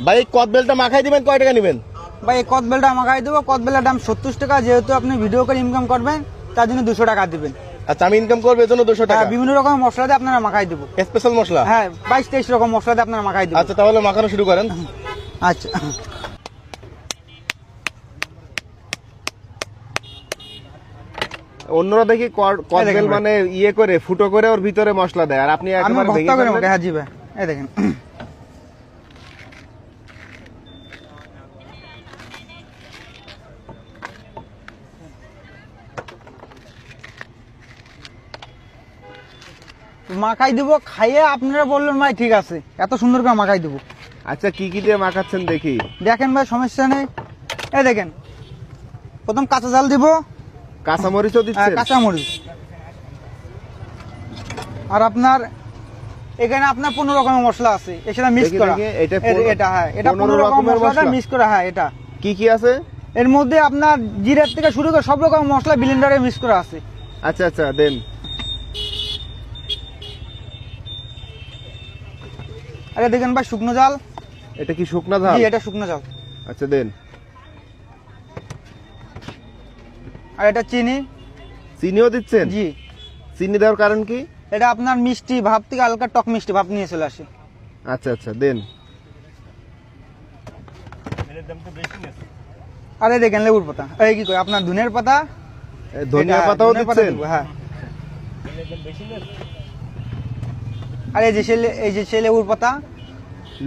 ভাই এই কদবেলটা মাখাই দিবেন, কয় টাকা নেবেন? ভাই এই কদবেলটা মাখাই দেবো, কদবেলের দাম 70 টাকা। যেহেতু আপনি ভিডিও করে ইনকাম করবেন তার জন্য 200 টাকা দিবেন। আচ্ছা, আমি ইনকাম করবো এর জন্য 200 টাকা। হ্যাঁ, বিভিন্ন রকম মশলা দিয়ে আপনারা মাখাই দেবো। স্পেশাল মশলা? হ্যাঁ, 22-23 রকম মশলা দিয়ে আপনারা মাখাই দেবো। আচ্ছা, তাহলে মাখানো শুরু করেন। আচ্ছা, অন্যরা দেখি কদবেল মানে ইয়ে করে ফুটো করে ওর ভিতরে মশলা দেয়, আর আপনি আমি একেবারে ভেঙে ভর্তা করে ফেললেন। মাখাই। হ্যাঁ জি ভাই, এই দেখেন। মাখাই দিব, খাইয়ে আপনারা বললেন ভাই ঠিক আছে, এত সুন্দর করে মাখাই দিব। আচ্ছা, কি কি দিয়ে মাখাচ্ছেন দেখি? দেখেন ভাই, সমস্যা নেই। এই দেখেন, প্রথম কাঁচা জাল দিব, কাঁচামরিচও দিচ্ছেন? কাঁচামরিচ। আর আপনার এখানে আপনার 15 রকমের মশলা আছে, এছাড়া মিক্স দেখি, করা। দেখি, এটা এটা হ্যাঁ, এটা 15 15 রকমের মশলা মশলা? মিক্স করা। হ্যাঁ, এটা কি কি আছে এর মধ্যে আপনার জিরার থেকে শুরু করে সব রকম মশলা ব্লেন্ডারে মিক্স করা আছে। আচ্ছা আচ্ছা, দেন। আরে দেখেন ভাই, শুকনো জাল। এটা কি শুকনা ঝাল? জি, এটা শুকনো জাল। আচ্ছা, দেন। আর এটা চিনি। চিনিও দিচ্ছেন? জি, চিনি দেওয়ার কারণ কি? এটা আপনার মিষ্টি ভাব থেকে হালকা টক মিষ্টি ভাব নিয়ে চলে আসে। আচ্ছা আচ্ছা, দেন। আরে দেখেন লেবুর পাতা, এই কি কই আপনার ধনিয়ার পাতা। ধনিয়া এটা পাতাও ধনিয়ার পাতা দিচ্ছেন? দিব, হ্যাঁ। আর এই যে সে লেবুর পাতা।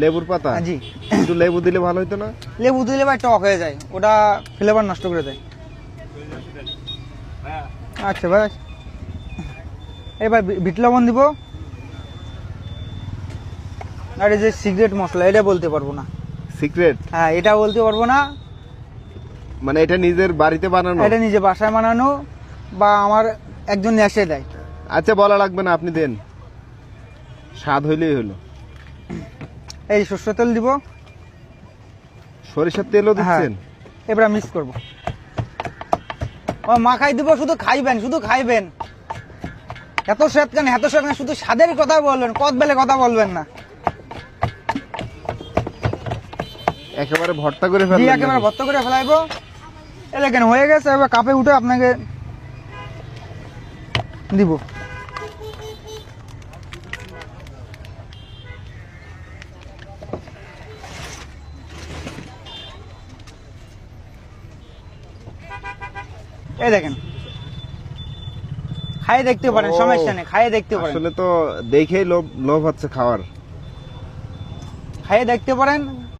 লেবুর পাতা? জি। একটু লেবু দিলে ভালো হতো না? লেবু দিলে ভাই টক হয়ে যায়, ওটা ফ্লেভার নষ্ট করে দেয়। আচ্ছা ভাই, এবার বিট লবণ দিব। আর এই যে সিক্রেট মশলা, এটা বলতে পারবো না। সিক্রেট? হ্যাঁ, এটা বলতে পারবো না। মানে এটা নিজের বাড়িতে বানানো? এটা নিজে বাসায় বানানো, বা আমার একজন এসে দেয়। আচ্ছা, বলা লাগবে না, আপনি দেন, স্বাদ হইলেই হলো। এই সরষের তেল দিব। সরিষার তেলও দিচ্ছেন? এবার মিক্স করবো। ও মাখাই দিব, শুধু খাইবেন, শুধু খাইবেন। এত স্বাদ কেন, এত স্বাদ কেন, শুধু স্বাদের কথা বলবেন, কদবেলে কথা বলবেন না। একেবারে ভর্তা করে জি, ফেলবেন? একেবারে ভর্তা করে ফেলাইবো। এই দেখেন হয়ে গেছে, এবার কাপে উঠে আপনাকে দিব। এই দেখেন, খাইয়ে দেখতে পারেন, ও, সমস্যা নেই, খাইয়ে দেখতে পারেন। আসলে তো দেখেই লোভ লোভ হচ্ছে খাওয়ার। খাইয়ে দেখতে পারেন।